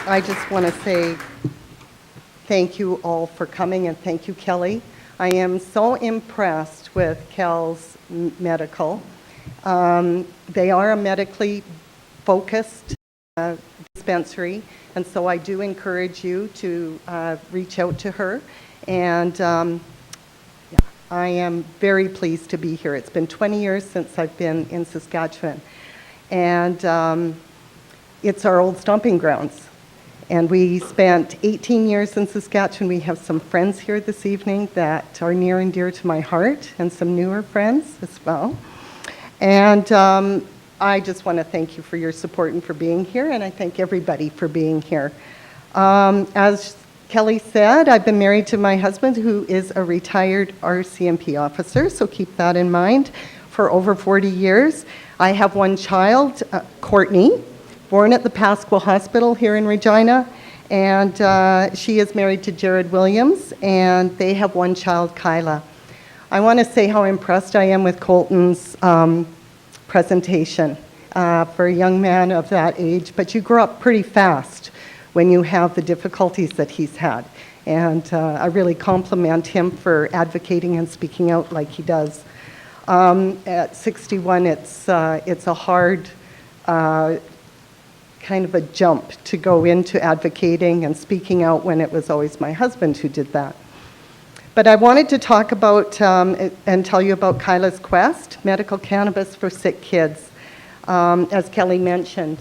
I just want to say thank you all for coming, and thank you, Kelly. I am so impressed with Kelz Medical. They are a medically focused dispensary, and so I do encourage you to reach out to her. And I am very pleased to be here. It's been 20 years since I've been in Saskatchewan, and it's our old stomping grounds. And we spent 18 years in Saskatchewan. We have some friends here this evening that are near and dear to my heart, and some newer friends as well. And I just want to thank you for your support and for being here, and I thank everybody for being here. As Kelly said, I've been married to my husband, who is a retired RCMP officer, so keep that in mind, for over 40 years. I have one child, Courtney, born at the Pasquale Hospital here in Regina, and she is married to Jared Williams, and they have one child, Kyla. I want to say how impressed I am with Colton's presentation for a young man of that age, but you grow up pretty fast when you have the difficulties that he's had, and I really compliment him for advocating and speaking out like he does. At 61, it's a hard kind of a jump to go into advocating and speaking out when it was always my husband who did that. But I wanted to talk about and tell you about Kyla's Quest, medical cannabis for sick kids. As Kelly mentioned,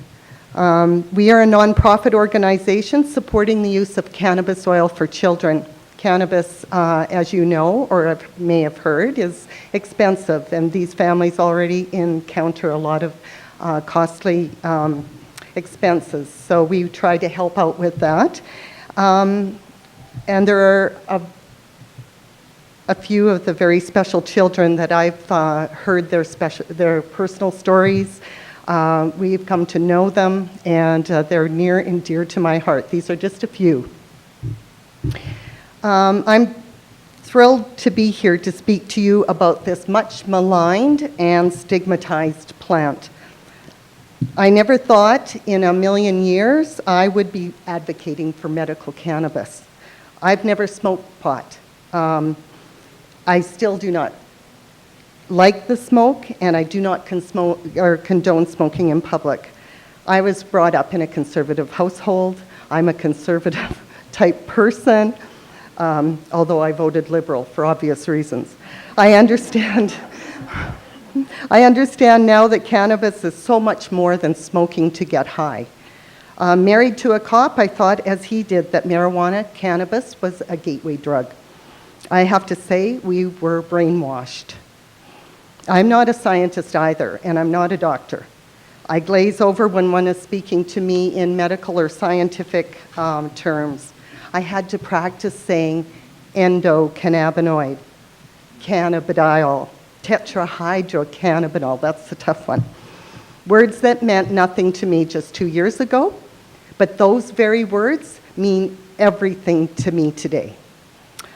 we are a nonprofit organization supporting the use of cannabis oil for children. Cannabis, as you know, or may have heard, is expensive, and these families already encounter a lot of costly expenses. So we try to help out with that. And there are a few of the very special children that I've heard their personal stories. We've come to know them, and they're near and dear to my heart. These are just a few. I'm thrilled to be here to speak to you about this much maligned and stigmatized plant. I never thought in a million years I would be advocating for medical cannabis. I've never smoked pot. I still do not like the smoke, and I do not condone smoking in public. I was brought up in a conservative household. I'm a conservative type person, although I voted Liberal for obvious reasons. I understand now that cannabis is so much more than smoking to get high. Married to a cop, I thought, as he did, that marijuana, cannabis, was a gateway drug. I have to say, we were brainwashed. I'm not a scientist either, and I'm not a doctor. I glaze over when one is speaking to me in medical or scientific terms. I had to practice saying endocannabinoid, cannabidiol, tetrahydrocannabinol, that's the tough one. Words that meant nothing to me just 2 years ago, but those very words mean everything to me today.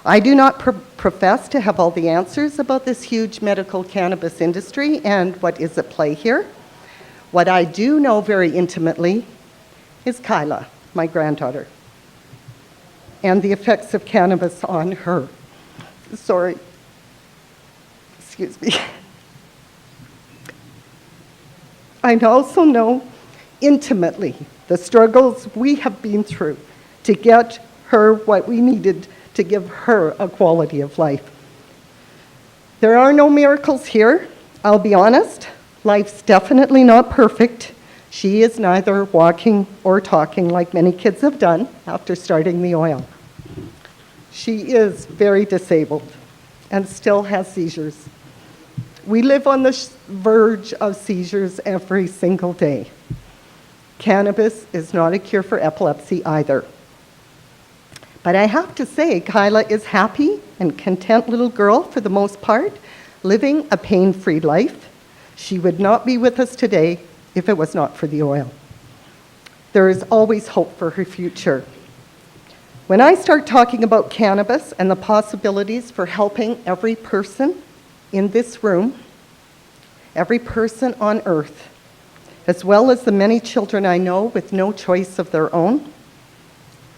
I do not profess to have all the answers about this huge medical cannabis industry and what is at play here. What I do know very intimately is Kyla, my granddaughter, and the effects of cannabis on her. Sorry. Excuse me. I also know intimately the struggles we have been through to get her what we needed to give her a quality of life. There are no miracles here, I'll be honest. Life's definitely not perfect. She is neither walking or talking like many kids have done after starting the oil. She is very disabled and still has seizures. We live on the verge of seizures every single day. Cannabis is not a cure for epilepsy either. But I have to say, Kyla is happy and content little girl for the most part, living a pain-free life. She would not be with us today if it was not for the oil. There is always hope for her future. When I start talking about cannabis and the possibilities for helping every person in this room, every person on earth, as well as the many children I know with no choice of their own,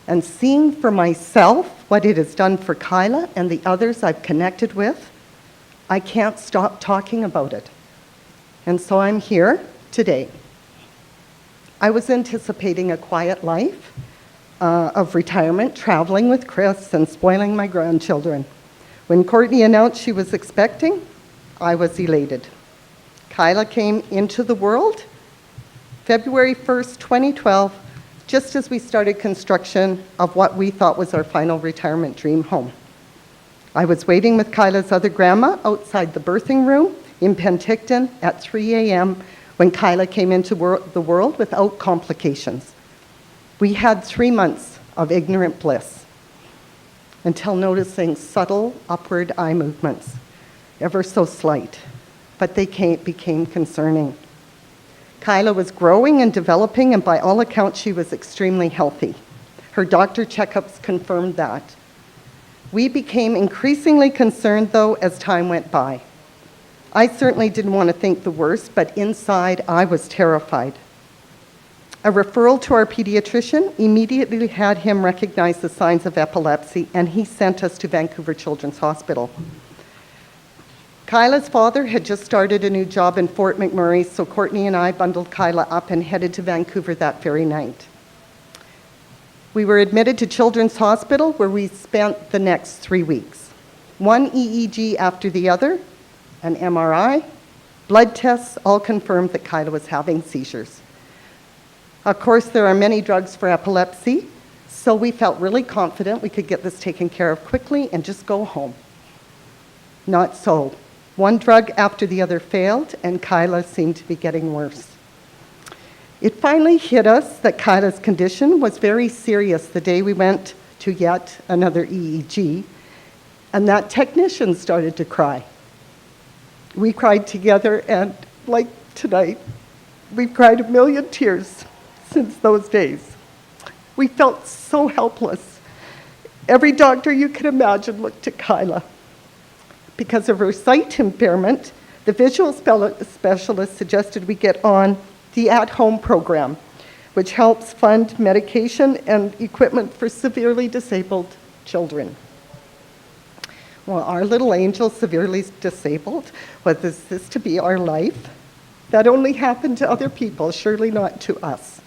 And seeing for myself what it has done for Kyla and the others I've connected with, I can't stop talking about it. And so I'm here today. I was anticipating a quiet life of retirement, traveling with Chris and spoiling my grandchildren. When Courtney announced she was expecting, I was elated. Kyla came into the world February 1st, 2012, just as we started construction of what we thought was our final retirement dream home. I was waiting with Kyla's other grandma outside the birthing room in Penticton at 3 a.m. when Kyla came into the world without complications. We had 3 months of ignorant bliss until noticing subtle upward eye movements, ever so slight, but they became concerning. Kyla was growing and developing, and by all accounts, she was extremely healthy. Her doctor checkups confirmed that. We became increasingly concerned, though, as time went by. I certainly didn't want to think the worst, but inside, I was terrified. A referral to our pediatrician immediately had him recognize the signs of epilepsy, and he sent us to Vancouver Children's Hospital. Kyla's father had just started a new job in Fort McMurray, so Courtney and I bundled Kyla up and headed to Vancouver that very night. We were admitted to Children's Hospital, where we spent the next 3 weeks. One EEG after the other, an MRI, blood tests, all confirmed that Kyla was having seizures. Of course, there are many drugs for epilepsy, so we felt really confident we could get this taken care of quickly and just go home. Not so. One drug after the other failed, and Kyla seemed to be getting worse. It finally hit us that Kyla's condition was very serious the day we went to yet another EEG, and that technician started to cry. We cried together, and like tonight, we've cried a million tears since those days. We felt so helpless. Every doctor you could imagine looked at Kyla. Because of her sight impairment, the visual specialist suggested we get on the at-home program, which helps fund medication and equipment for severely disabled children. Well, our little angel, severely disabled, was this to be our life? That only happened to other people, surely not to us.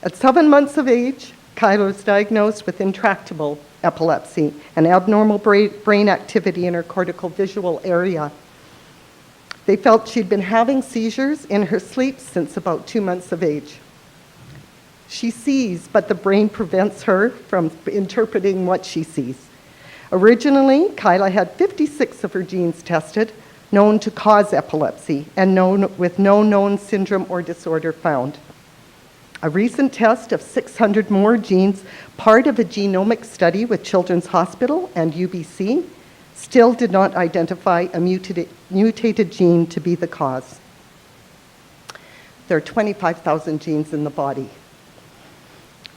At 7 months of age, Kyla was diagnosed with intractable epilepsy and abnormal brain activity in her cortical visual area. They felt she'd been having seizures in her sleep since about 2 months of age. She sees, but the brain prevents her from interpreting what she sees. Originally, Kyla had 56 of her genes tested, known to cause epilepsy, and with no known syndrome or disorder found. A recent test of 600 more genes, part of a genomic study with Children's Hospital and UBC, still did not identify a mutated gene to be the cause. There are 25,000 genes in the body,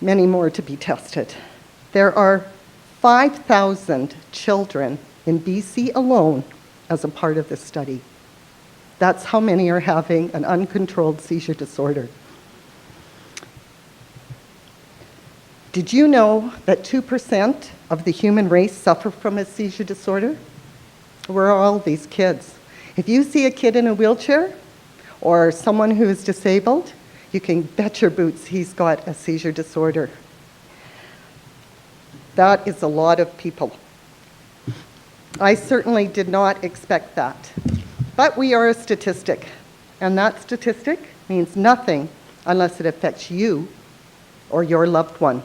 many more to be tested. There are 5,000 children in BC alone as a part of this study. That's how many are having an uncontrolled seizure disorder. Did you know that 2% of the human race suffer from a seizure disorder? Where are all these kids? If you see a kid in a wheelchair or someone who is disabled, you can bet your boots he's got a seizure disorder. That is a lot of people. I certainly did not expect that. But we are a statistic, and that statistic means nothing unless it affects you or your loved one.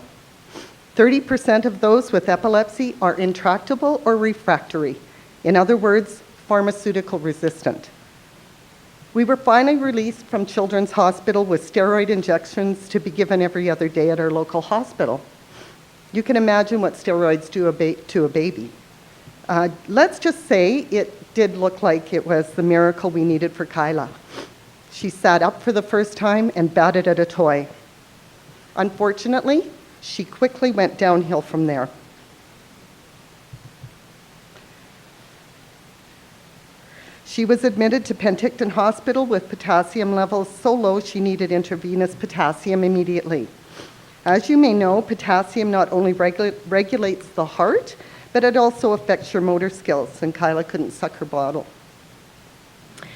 30% of those with epilepsy are intractable or refractory. In other words, pharmaceutical resistant. We were finally released from Children's Hospital with steroid injections to be given every other day at our local hospital. You can imagine what steroids do to a baby. Let's just say it did look like it was the miracle we needed for Kyla. She sat up for the first time and batted at a toy. Unfortunately, she quickly went downhill from there. She was admitted to Penticton Hospital with potassium levels so low she needed intravenous potassium immediately. As you may know, potassium not only regulates the heart, but it also affects your motor skills, and Kyla couldn't suck her bottle.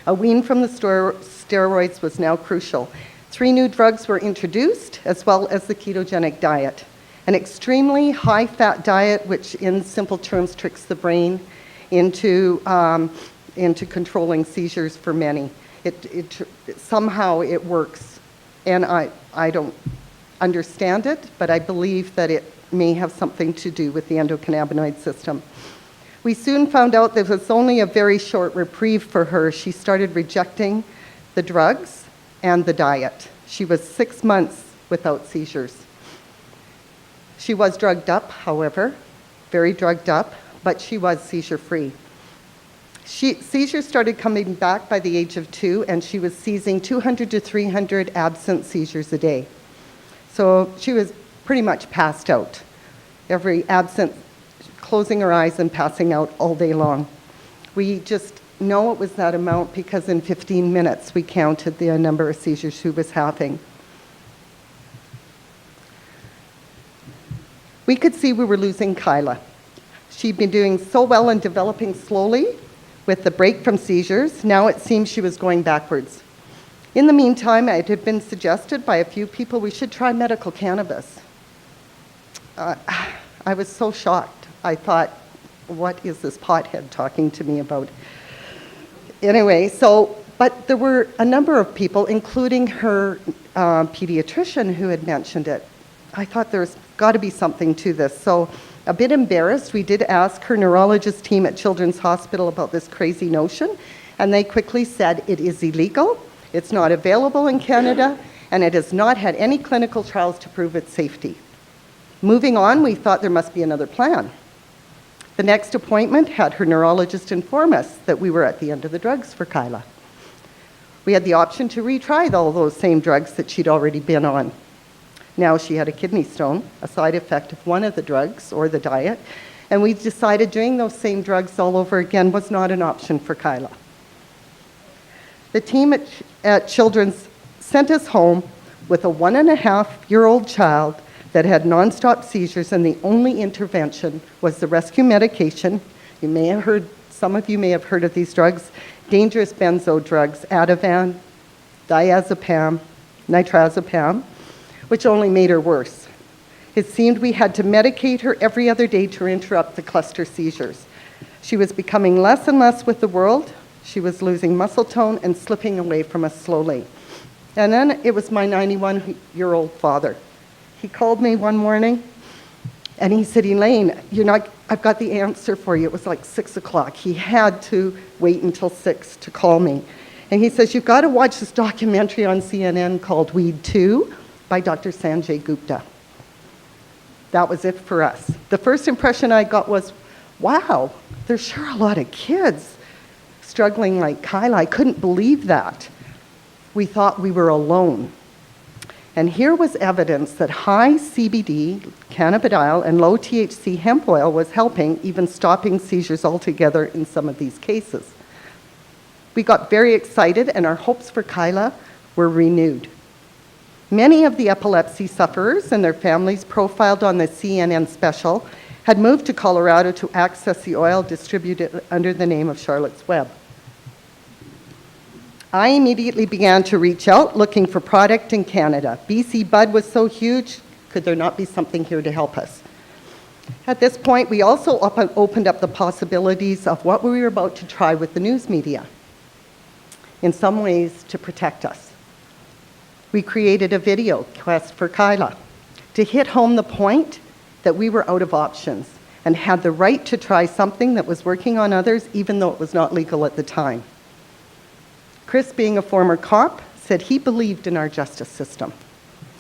A wean from the steroids was now crucial. 3 new drugs were introduced, as well as the ketogenic diet. An extremely high-fat diet, which in simple terms tricks the brain into controlling seizures for many. Somehow it works, and I don't understand it, but I believe that it may have something to do with the endocannabinoid system. We soon found out that it was only a very short reprieve for her. She started rejecting the drugs and the diet. She was 6 months without seizures. She was drugged up, however, very drugged up, but she was seizure-free. Seizures started coming back by the age of 2, and she was seizing 200 to 300 absent seizures a day. So she was pretty much passed out. Every absent, closing her eyes and passing out all day long. We just know it was that amount because in 15 minutes we counted the number of seizures she was having. We could see we were losing Kyla. She'd been doing so well and developing slowly with the break from seizures. Now it seemed she was going backwards. In the meantime, it had been suggested by a few people we should try medical cannabis. I was so shocked. I thought, what is this pothead talking to me about? Anyway, but there were a number of people, including her pediatrician, who had mentioned it. I thought there's got to be something to this. So a bit embarrassed, we did ask her neurologist team at Children's Hospital about this crazy notion, and they quickly said it is illegal, it's not available in Canada, and it has not had any clinical trials to prove its safety. Moving on, we thought there must be another plan. The next appointment had her neurologist inform us that we were at the end of the drugs for Kyla. We had the option to retry all those same drugs that she'd already been on. Now she had a kidney stone, a side effect of one of the drugs or the diet, and we decided doing those same drugs all over again was not an option for Kyla. The team at Children's sent us home with a 1.5-year-old child that had nonstop seizures, and the only intervention was the rescue medication. You may have heard, some of you may have heard of these drugs, dangerous benzo drugs, Ativan, diazepam, nitrazepam, which only made her worse. It seemed we had to medicate her every other day to interrupt the cluster seizures. She was becoming less and less with the world. She was losing muscle tone and slipping away from us slowly. And then it was my 91-year-old father. He called me one morning and he said, Elaine, I've got the answer for you. It was like 6 o'clock. He had to wait until 6 to call me. And he says, you've got to watch this documentary on CNN called Weed 2 by Dr. Sanjay Gupta. That was it for us. The first impression I got was, wow, there's sure a lot of kids struggling like Kyla. I couldn't believe that. We thought we were alone. And here was evidence that high CBD, cannabidiol, and low THC hemp oil was helping, even stopping seizures altogether in some of these cases. We got very excited, and our hopes for Kyla were renewed. Many of the epilepsy sufferers and their families profiled on the CNN special had moved to Colorado to access the oil distributed under the name of Charlotte's Web. I immediately began to reach out looking for product in Canada. BC Bud was so huge, could there not be something here to help us? At this point, we also opened up the possibilities of what we were about to try with the news media, in some ways to protect us. We created a video quest for Kyla to hit home the point that we were out of options and had the right to try something that was working on others, even though it was not legal at the time. Chris, being a former cop, said he believed in our justice system.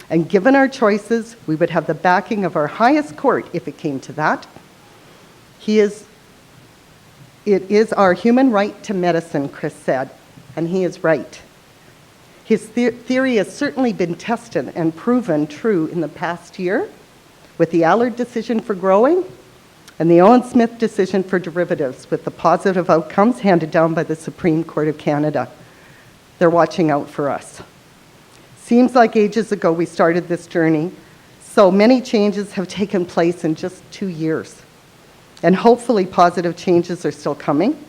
And given our choices, we would have the backing of our highest court if it came to that. It is our human right to medicine, Chris said, and he is right. His theory has certainly been tested and proven true in the past year with the Allard decision for growing and the Owen Smith decision for derivatives, with the positive outcomes handed down by the Supreme Court of Canada. They're watching out for us. Seems like ages ago we started this journey. So many changes have taken place in just 2 years. And hopefully positive changes are still coming.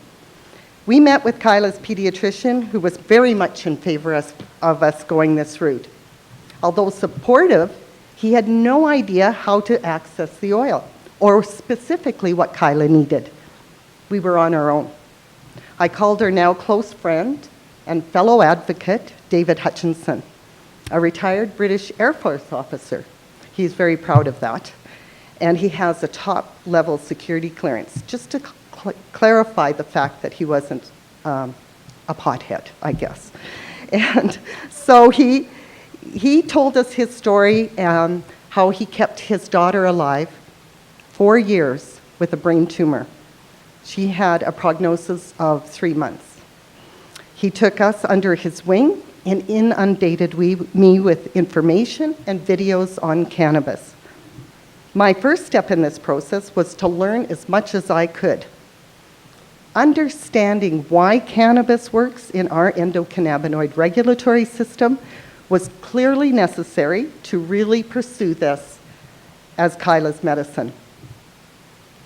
We met with Kyla's pediatrician, who was very much in favor of us going this route. Although supportive, he had no idea how to access the oil, or specifically what Kyla needed. We were on our own. I called her now close friend and fellow advocate, David Hutchinson, a retired British Air Force officer. He's very proud of that. And he has a top-level security clearance, just to clarify the fact that he wasn't a pothead, I guess. And so he told us his story and how he kept his daughter alive 4 years with a brain tumor. She had a prognosis of 3 months. He took us under his wing and inundated me with information and videos on cannabis. My first step in this process was to learn as much as I could. Understanding why cannabis works in our endocannabinoid regulatory system was clearly necessary to really pursue this as Kyla's medicine.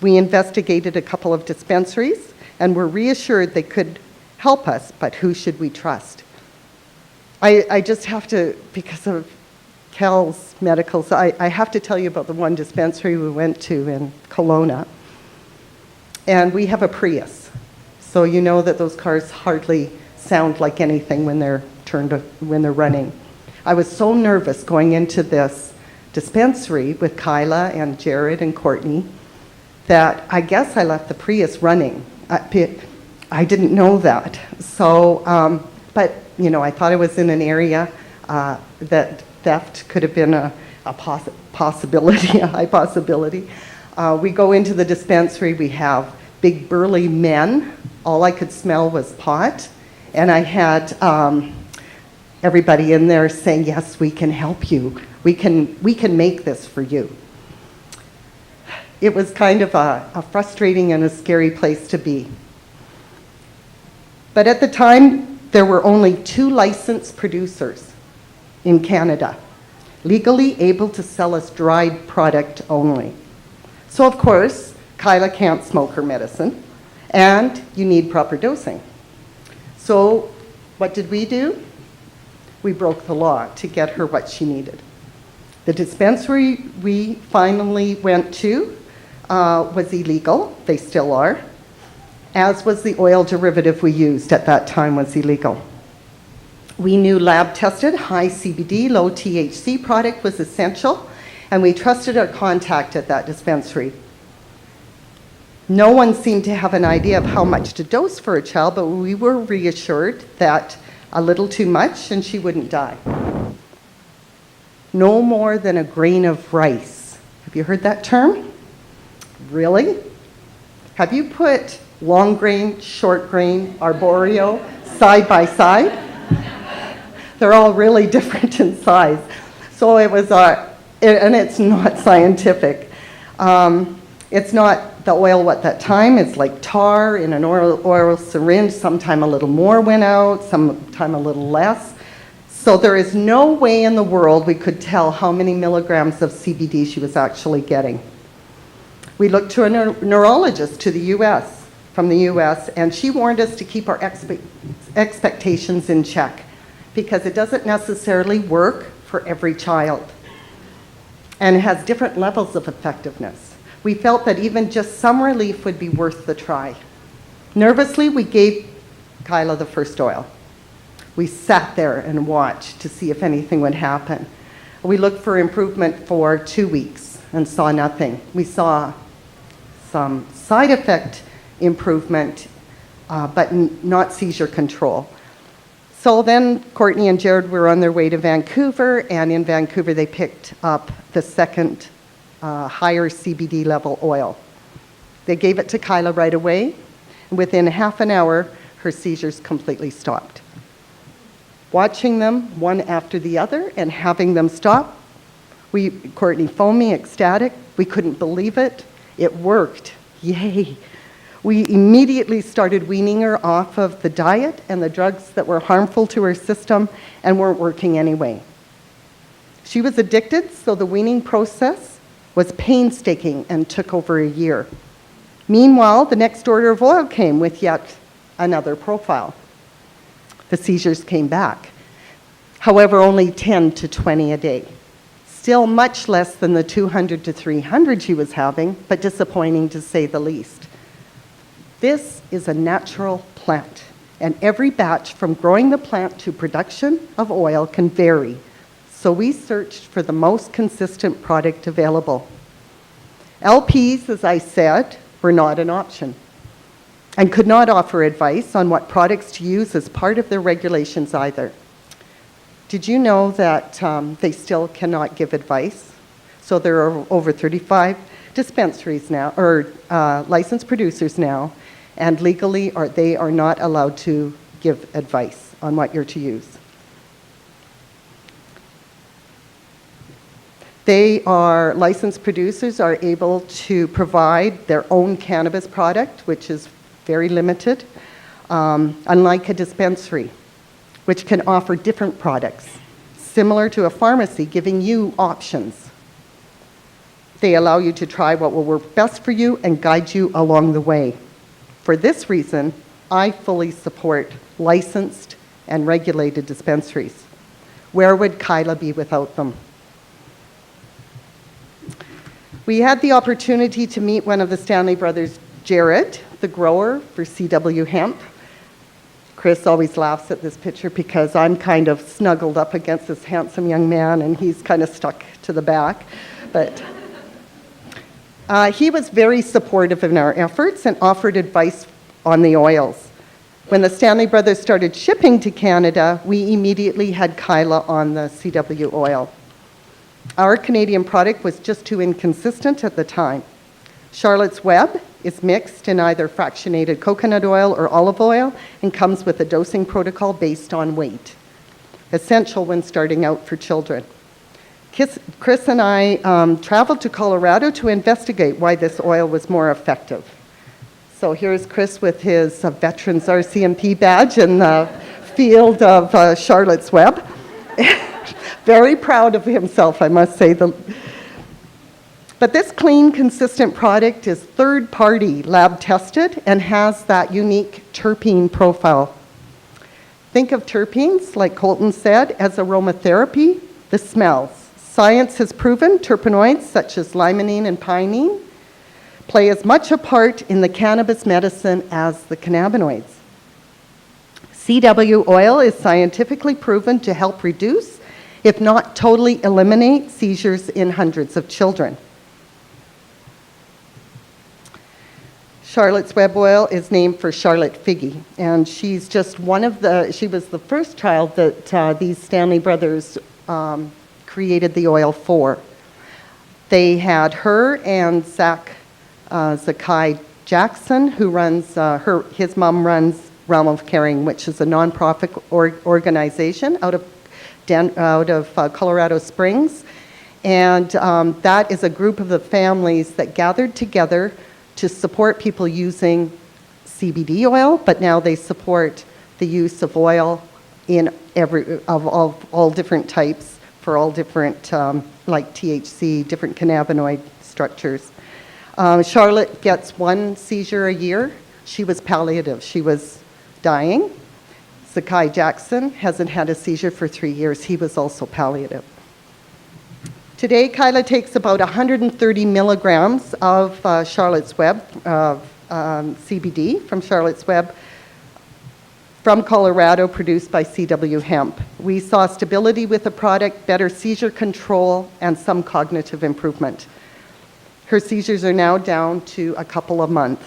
We investigated a couple of dispensaries and were reassured they could help us, but who should we trust? I just have to, because of Kelz Medicals, I have to tell you about the one dispensary we went to in Kelowna. And we have a Prius. So you know that those cars hardly sound like anything when they're running. I was so nervous going into this dispensary with Kyla and Jared and Courtney that I guess I left the Prius running. I didn't know that. So, but you know, I thought I was in an area that theft could have been a possibility, a high possibility. We go into the dispensary, we have big burly men. All I could smell was pot. And I had everybody in there saying, yes, we can help you. We can make this for you. It was kind of a frustrating and a scary place to be. But at the time, there were only 2 licensed producers in Canada, legally able to sell us dried product only. So of course, Kyla can't smoke her medicine, and you need proper dosing. So what did we do? We broke the law to get her what she needed. The dispensary we finally went to was illegal. They still are. As was the oil derivative we used at that time was illegal. We knew lab-tested, high CBD, low THC product was essential, and we trusted our contact at that dispensary. No one seemed to have an idea of how much to dose for a child, but we were reassured that a little too much and she wouldn't die. No more than a grain of rice. Have you heard that term? Really? Have you put long grain, short grain, arboreal side by side? They're all really different in size. So it was, and it's not scientific. It's not the oil at that time. It's like tar in an oil syringe. Sometime a little more went out, sometime a little less. So there is no way in the world we could tell how many milligrams of CBD she was actually getting. We looked to a neurologist from the US, and she warned us to keep our expectations in check because it doesn't necessarily work for every child and it has different levels of effectiveness. We felt that even just some relief would be worth the try. Nervously, we gave Kyla the first oil. We sat there and watched to see if anything would happen. We looked for improvement for 2 weeks and saw nothing. We saw some side effect improvement, but not seizure control. So then Courtney and Jared were on their way to Vancouver, and in Vancouver they picked up the second higher CBD level oil. They gave it to Kyla right away, and within half an hour, her seizures completely stopped. Watching them one after the other and having them stop, Courtney foamy, ecstatic, we couldn't believe it. It worked, yay. We immediately started weaning her off of the diet and the drugs that were harmful to her system and weren't working anyway. She was addicted, so the weaning process was painstaking and took over a year. Meanwhile, the next order of oil came with yet another profile. The seizures came back. However, only 10 to 20 a day. Still much less than the 200 to 300 she was having, but disappointing to say the least. This is a natural plant, and every batch from growing the plant to production of oil can vary. So we searched for the most consistent product available. LPs, as I said, were not an option and could not offer advice on what products to use as part of their regulations either. Did you know that they still cannot give advice? So there are over 35 dispensaries now, or licensed producers now, and legally they are not allowed to give advice on what you're to use. Licensed producers are able to provide their own cannabis product, which is very limited, unlike a dispensary, which can offer different products, similar to a pharmacy, giving you options. They allow you to try what will work best for you and guide you along the way. For this reason, I fully support licensed and regulated dispensaries. Where would Kyla be without them? We had the opportunity to meet one of the Stanley brothers, Jared, the grower for CW Hemp. Chris always laughs at this picture because I'm kind of snuggled up against this handsome young man and he's kind of stuck to the back. But he was very supportive in our efforts and offered advice on the oils. When the Stanley brothers started shipping to Canada, we immediately had Kyla on the CW oil. Our Canadian product was just too inconsistent at the time. Charlotte's Web is mixed in either fractionated coconut oil or olive oil and comes with a dosing protocol based on weight, essential when starting out for children. Chris and I traveled to Colorado to investigate why this oil was more effective. So here's Chris with his Veterans RCMP badge in the field of Charlotte's Web. Very proud of himself, I must say. But this clean, consistent product is third-party lab tested and has that unique terpene profile. Think of terpenes, like Colton said, as aromatherapy, the smells. Science has proven terpenoids such as limonene and pinene play as much a part in the cannabis medicine as the cannabinoids. CW oil is scientifically proven to help reduce, if not totally eliminate, seizures in hundreds of children. Charlotte's Web oil is named for Charlotte Figge, and she's just she was the first child that these Stanley brothers created the oil for. They had her and Zakai Jackson, who runs, his mom runs Realm of Caring, which is a nonprofit organization out of Colorado Springs. And that is a group of the families that gathered together to support people using CBD oil, but now they support the use of oil in all different types for all different, like THC, different cannabinoid structures. Charlotte gets one seizure a year. She was palliative. She was dying. Zakai Jackson hasn't had a seizure for 3 years. He was also palliative. Today, Kyla takes about 130 milligrams of Charlotte's Web, CBD from Charlotte's Web, from Colorado, produced by CW Hemp. We saw stability with the product, better seizure control, and some cognitive improvement. Her seizures are now down to a couple a month,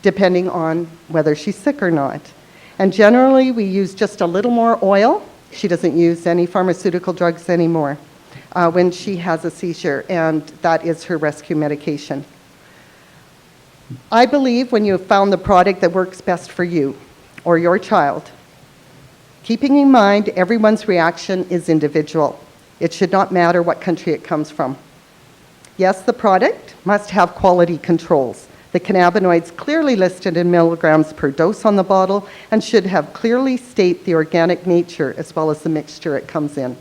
depending on whether she's sick or not. And generally, we use just a little more oil. She doesn't use any pharmaceutical drugs anymore when she has a seizure, and that is her rescue medication. I believe when you have found the product that works best for you or your child, keeping in mind everyone's reaction is individual. It should not matter what country it comes from. Yes, the product must have quality controls. The cannabinoids clearly listed in milligrams per dose on the bottle and should have clearly state the organic nature as well as the mixture it comes in.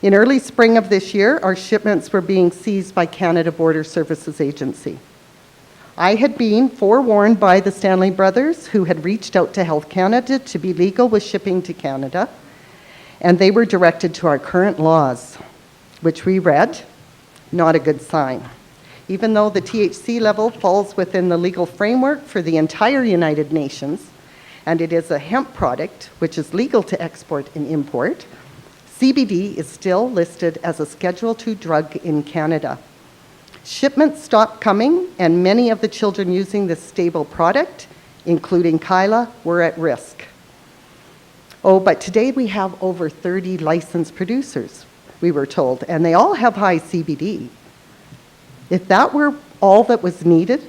In early spring of this year, our shipments were being seized by Canada Border Services Agency. I had been forewarned by the Stanley brothers, who had reached out to Health Canada to be legal with shipping to Canada, and they were directed to our current laws, which we read, not a good sign. Even though the THC level falls within the legal framework for the entire United Nations, and it is a hemp product, which is legal to export and import, CBD is still listed as a Schedule II drug in Canada. Shipments stopped coming, and many of the children using this stable product, including Kyla, were at risk. Oh, but today we have over 30 licensed producers, we were told, and they all have high CBD. If that were all that was needed,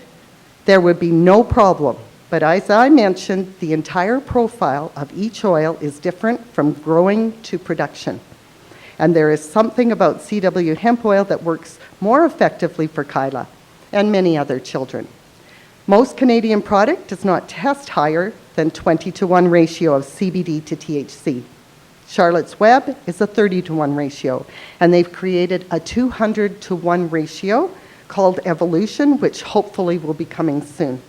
there would be no problem. But as I mentioned, the entire profile of each oil is different from growing to production. And there is something about CW hemp oil that works more effectively for Kyla and many other children. Most Canadian product does not test higher than 20-to-1 ratio of CBD to THC. Charlotte's Web is a 30-to-1 ratio, and they've created a 200-to-1 ratio called Evolution, which hopefully will be coming soon.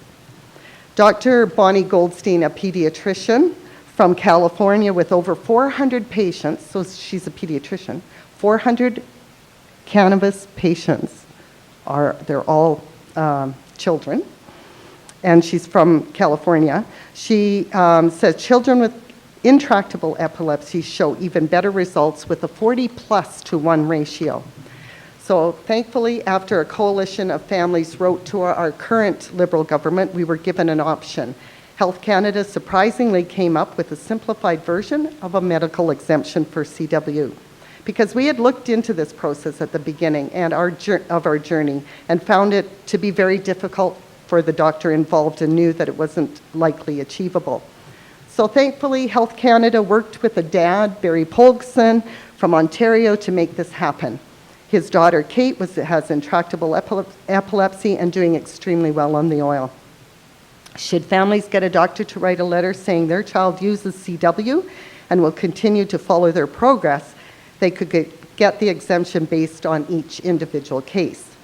Dr. Bonnie Goldstein, a pediatrician from California with over 400 patients, so she's a pediatrician, 400 cannabis patients, they're all children, and she's from California. She says children with intractable epilepsy show even better results with a 40+to-1 ratio. So thankfully, after a coalition of families wrote to our current Liberal government, we were given an option. Health Canada surprisingly came up with a simplified version of a medical exemption for CW, because we had looked into this process at the beginning and of our journey and found it to be very difficult for the doctor involved and knew that it wasn't likely achievable. So thankfully, Health Canada worked with a dad, Barry Polgson, from Ontario to make this happen. His daughter, Kate, has intractable epilepsy and doing extremely well on the oil. Should families get a doctor to write a letter saying their child uses CW and will continue to follow their progress, they could get the exemption based on each individual case.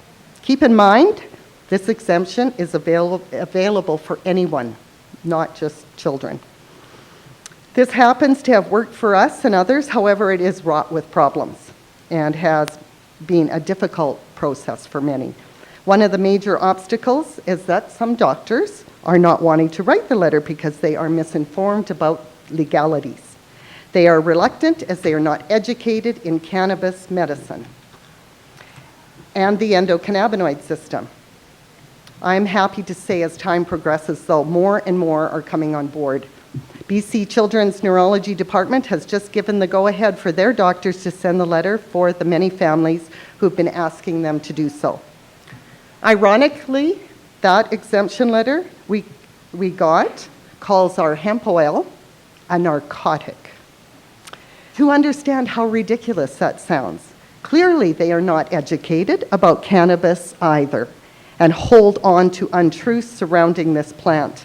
Keep in mind, this exemption is available for anyone, not just children. This happens to have worked for us and others, however, it is wrought with problems and has been a difficult process for many. One of the major obstacles is that some doctors are not wanting to write the letter because they are misinformed about legalities. They are reluctant as they are not educated in cannabis medicine and the endocannabinoid system. I'm happy to say as time progresses, though, more and more are coming on board. BC Children's Neurology Department has just given the go-ahead for their doctors to send the letter for the many families who've been asking them to do so. Ironically, that exemption letter we got calls our hemp oil a narcotic. To understand how ridiculous that sounds, clearly they are not educated about cannabis either and hold on to untruths surrounding this plant.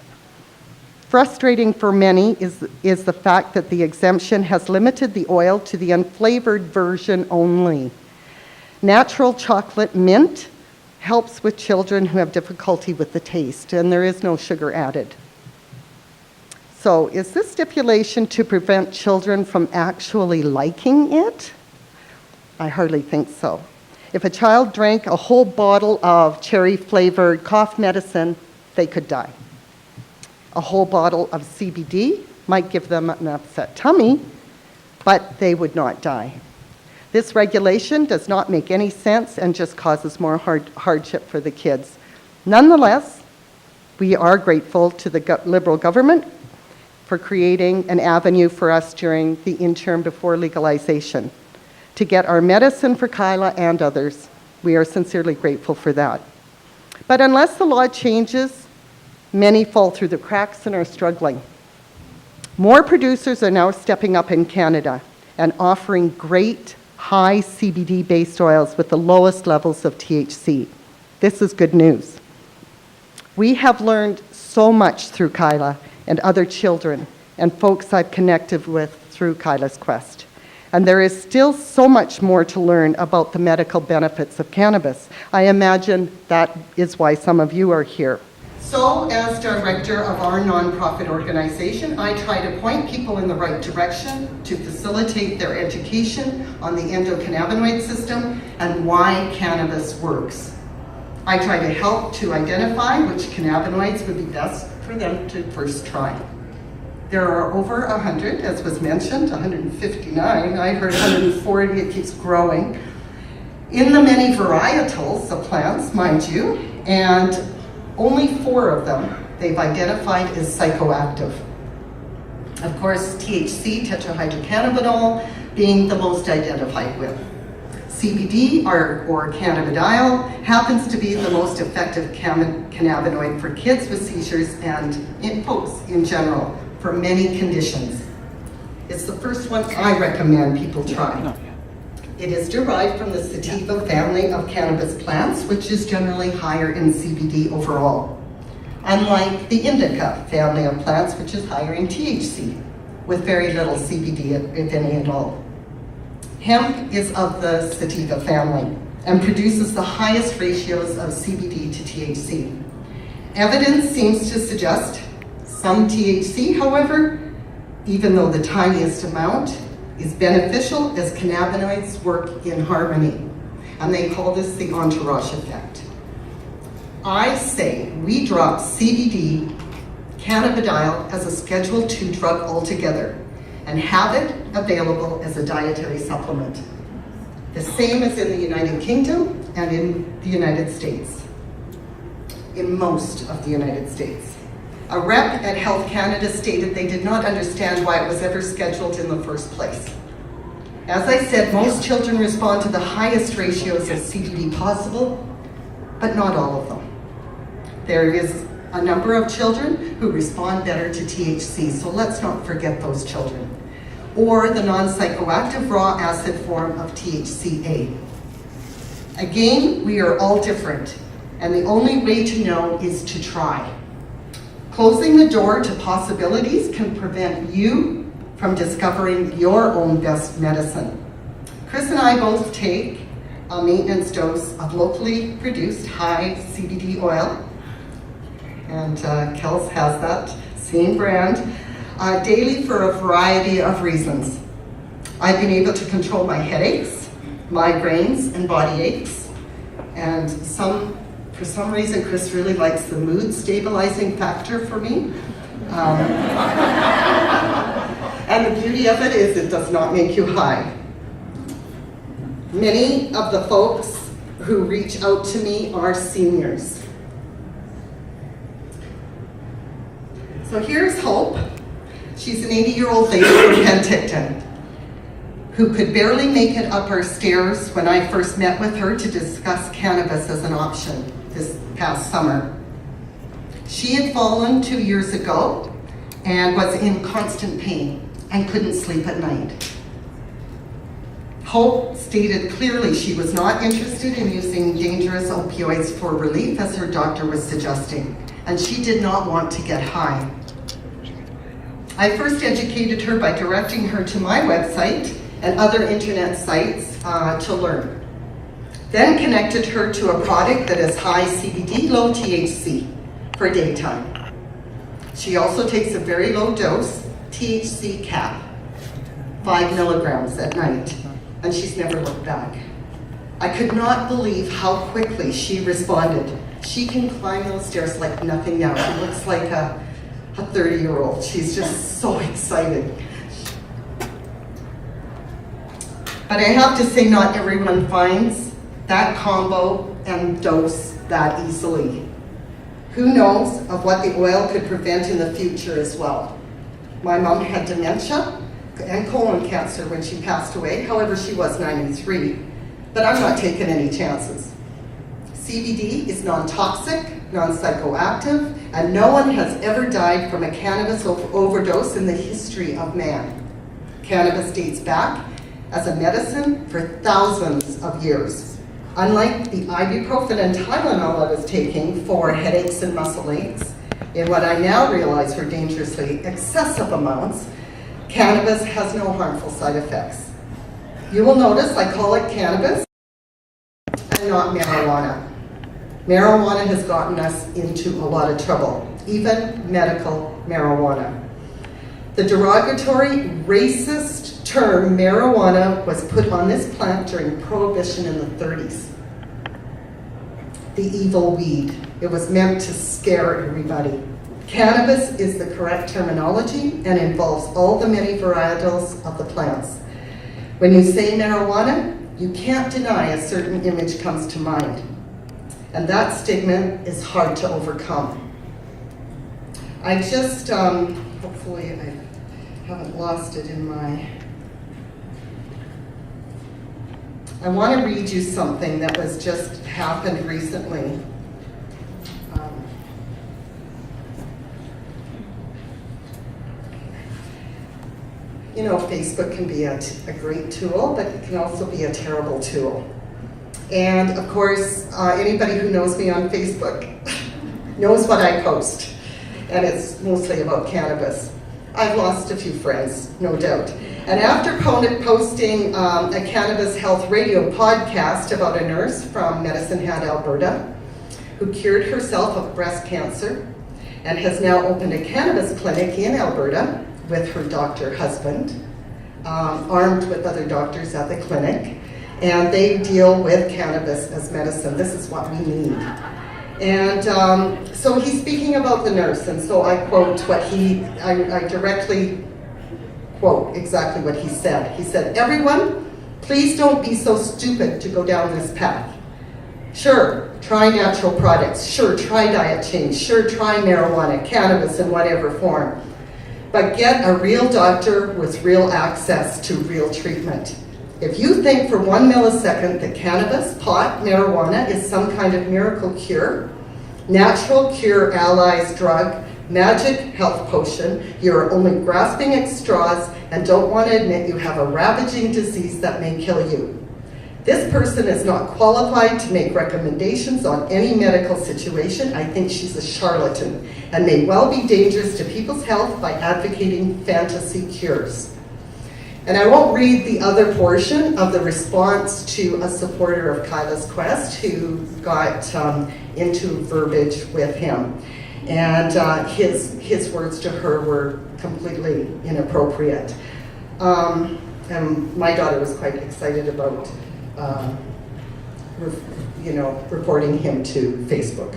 Frustrating for many is the fact that the exemption has limited the oil to the unflavored version only. Natural chocolate mint helps with children who have difficulty with the taste, and there is no sugar added. So is this stipulation to prevent children from actually liking it? I hardly think so. If a child drank a whole bottle of cherry-flavored cough medicine, they could die. A whole bottle of CBD might give them an upset tummy, but they would not die. This regulation does not make any sense and just causes more hardship for the kids. Nonetheless, we are grateful to the Liberal government for creating an avenue for us during the interim before legalization to get our medicine for Kyla and others. We are sincerely grateful for that. But unless the law changes, many fall through the cracks and are struggling. More producers are now stepping up in Canada and offering great high CBD-based oils with the lowest levels of THC. This is good news. We have learned so much through Kyla and other children and folks I've connected with through Kyla's Quest. And there is still so much more to learn about the medical benefits of cannabis. I imagine that is why some of you are here. So, as director of our nonprofit organization, I try to point people in the right direction to facilitate their education on the endocannabinoid system and why cannabis works. I try to help to identify which cannabinoids would be best for them to first try. There are over 100, as was mentioned, 159. I heard 140, it keeps growing. In the many varietals of plants, mind you, and only 4 of them they've identified as psychoactive. Of course, THC, tetrahydrocannabinol, being the most identified with. CBD, or cannabidiol, happens to be the most effective cannabinoid for kids with seizures and in folks in general for many conditions. It's the first one I recommend people try. It is derived from the sativa family of cannabis plants, which is generally higher in CBD overall, unlike the indica family of plants, which is higher in THC, with very little CBD, if any at all. Hemp is of the sativa family and produces the highest ratios of CBD to THC. Evidence seems to suggest some THC, however, even though the tiniest amount, is beneficial as cannabinoids work in harmony. And they call this the entourage effect. I say we drop CBD, cannabidiol as a Schedule II drug altogether and have it available as a dietary supplement. The same as in the United Kingdom and in the United States. In most of the United States. A rep at Health Canada stated they did not understand why it was ever scheduled in the first place. As I said, most children respond to the highest ratios of CBD possible, but not all of them. There is a number of children who respond better to THC, so let's not forget those children. Or the non-psychoactive raw acid form of THCA. Again, we are all different, and the only way to know is to try. Closing the door to possibilities can prevent you from discovering your own best medicine. Chris and I both take a maintenance dose of locally produced high CBD oil, and Kelz has that same brand, daily for a variety of reasons. I've been able to control my headaches, migraines, and body aches, and for some reason, Chris really likes the mood stabilizing factor for me. And the beauty of it is it does not make you high. Many of the folks who reach out to me are seniors. So here's Hope. She's an 80-year-old lady from Penticton who could barely make it up our stairs when I first met with her to discuss cannabis as an option this past summer. She had fallen 2 years ago and was in constant pain and couldn't sleep at night. Hope stated clearly she was not interested in using dangerous opioids for relief as her doctor was suggesting, and she did not want to get high. I first educated her by directing her to my website and other internet sites to learn. Then connected her to a product that is high CBD, low THC for daytime. She also takes a very low dose THC cap, 5 milligrams at night, and she's never looked back. I could not believe how quickly she responded. She can climb those stairs like nothing now. She looks like a 30-year-old. She's just so excited. But I have to say, not everyone finds that combo and dose that easily. Who knows of what the oil could prevent in the future as well. My mom had dementia and colon cancer when she passed away. However, she was 93, but I'm not taking any chances. CBD is non-toxic, non-psychoactive, and no one has ever died from a cannabis overdose in the history of man. Cannabis dates back as a medicine for thousands of years. Unlike the ibuprofen and Tylenol I was taking for headaches and muscle aches, in what I now realize were dangerously excessive amounts, cannabis has no harmful side effects. You will notice I call it cannabis and not marijuana. Marijuana has gotten us into a lot of trouble, even medical marijuana. The derogatory, racist term marijuana was put on this plant during Prohibition in the 30s. The evil weed. It was meant to scare everybody. Cannabis is the correct terminology and involves all the many varietals of the plants. When you say marijuana, you can't deny a certain image comes to mind. And that stigma is hard to overcome. I just, hopefully I haven't lost it in my... I want to read you something that was just happened recently. You know, Facebook can be a great tool, but it can also be a terrible tool. And of course, anybody who knows me on Facebook knows what I post, and it's mostly about cannabis. I've lost a few friends, no doubt. And after posting a cannabis health radio podcast about a nurse from Medicine Hat, Alberta, who cured herself of breast cancer and has now opened a cannabis clinic in Alberta with her doctor husband, armed with other doctors at the clinic, and they deal with cannabis as medicine. This is what we need. And so he's speaking about the nurse, and so I quote what I directly quote exactly what he said. He said, "Everyone, please don't be so stupid to go down this path. Sure, try natural products. Sure, try diet change. Sure, try marijuana, cannabis in whatever form. But get a real doctor with real access to real treatment. If you think for 1 millisecond that cannabis, pot, marijuana is some kind of miracle cure, natural cure allies drug, magic health potion, you're only grasping at straws and don't want to admit you have a ravaging disease that may kill you. This person is not qualified to make recommendations on any medical situation. I think she's a charlatan and may well be dangerous to people's health by advocating fantasy cures." And I won't read the other portion of the response to a supporter of Kyla's quest who got into verbiage with him. And his words to her were completely inappropriate. And my daughter was quite excited about reporting him to Facebook.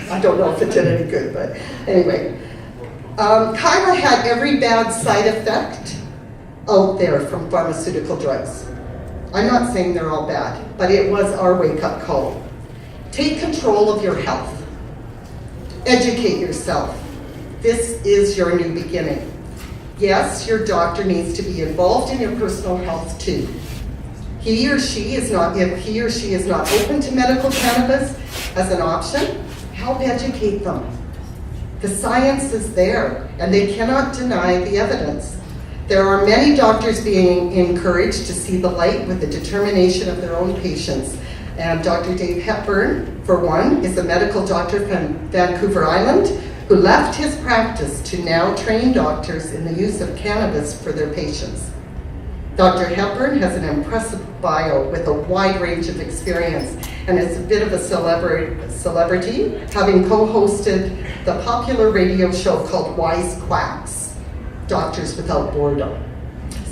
I don't know if it did any good, but anyway. Kyla had every bad side effect out there from pharmaceutical drugs. I'm not saying they're all bad, but it was our wake-up call. Take control of your health. Educate yourself. This is your new beginning. Yes, your doctor needs to be involved in your personal health too. If he or she is not open to medical cannabis as an option, help educate them. The science is there, and they cannot deny the evidence. There are many doctors being encouraged to see the light with the determination of their own patients. And Dr. Dave Hepburn, for one, is a medical doctor from Vancouver Island who left his practice to now train doctors in the use of cannabis for their patients. Dr. Hepburn has an impressive bio with a wide range of experience and is a bit of a celebrity, having co-hosted the popular radio show called Wise Quacks, Doctors Without Boredom.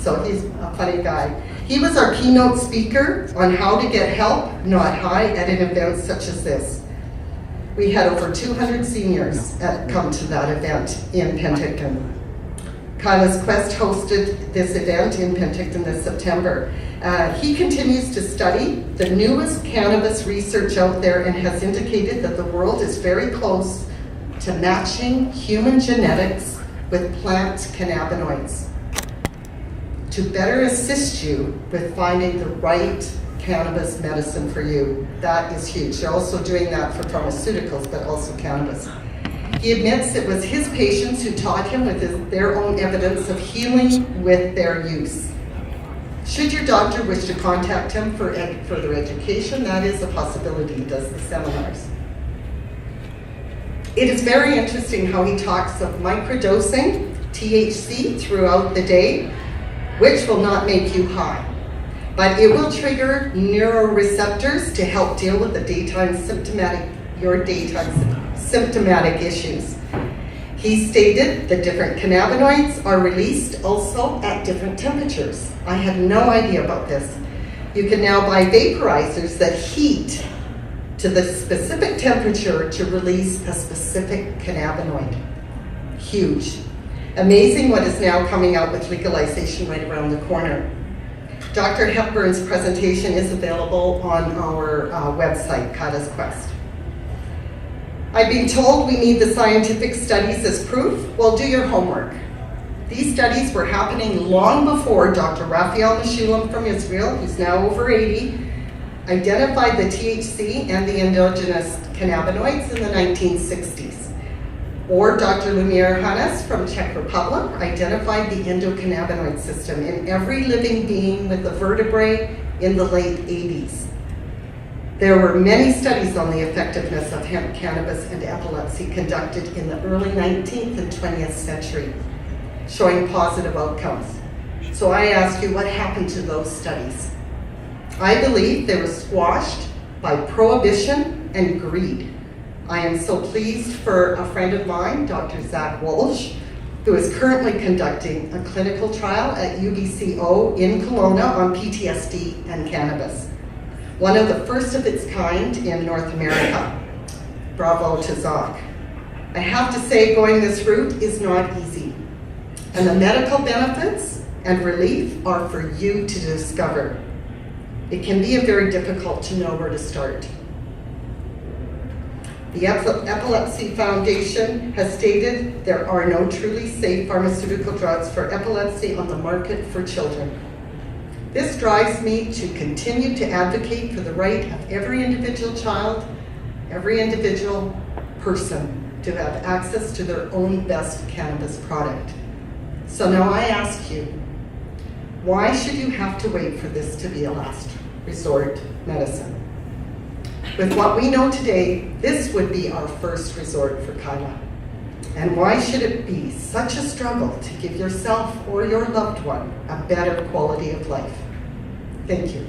So he's a funny guy. He was our keynote speaker on how to get help, not high, at an event such as this. We had over 200 seniors come to that event in Penticton. Kyla's Quest hosted this event in Penticton this September. He continues to study the newest cannabis research out there and has indicated that the world is very close to matching human genetics with plant cannabinoids to better assist you with finding the right cannabis medicine for you. That is huge. They're also doing that for pharmaceuticals, but also cannabis. He admits it was his patients who taught him with their own evidence of healing with their use. Should your doctor wish to contact him for further education, that is a possibility. He does the seminars. It is very interesting how he talks of microdosing THC throughout the day, which will not make you high. but it will trigger neuroreceptors to help deal with your daytime symptomatic issues. He stated that different cannabinoids are released also at different temperatures. I had no idea about this. You can now buy vaporizers that heat to the specific temperature to release a specific cannabinoid. Huge. Amazing what is now coming out with legalization right around the corner. Dr. Hepburn's presentation is available on our website, Kyla's Quest. I've been told we need the scientific studies as proof. Well, do your homework. These studies were happening long before Dr. Raphael Mechoulam from Israel, who's now over 80, identified the THC and the endogenous cannabinoids in the 1960s. Or Dr. Lumir Hannes from Czech Republic identified the endocannabinoid system in every living being with a vertebrae in the late 80s. There were many studies on the effectiveness of hemp cannabis and epilepsy conducted in the early 19th and 20th century, showing positive outcomes. So I ask you, what happened to those studies? I believe they were squashed by prohibition and greed. I am so pleased for a friend of mine, Dr. Zach Walsh, who is currently conducting a clinical trial at UBCO in Kelowna on PTSD and cannabis. One of the first of its kind in North America. Bravo to Zach. I have to say, going this route is not easy. And the medical benefits and relief are for you to discover. It can be very difficult to know where to start. The Epilepsy Foundation has stated there are no truly safe pharmaceutical drugs for epilepsy on the market for children. This drives me to continue to advocate for the right of every individual child, every individual person to have access to their own best cannabis product. So now I ask you, why should you have to wait for this to be a last resort medicine? With what we know today, this would be our first resort for Kyla. And why should it be such a struggle to give yourself or your loved one a better quality of life? Thank you.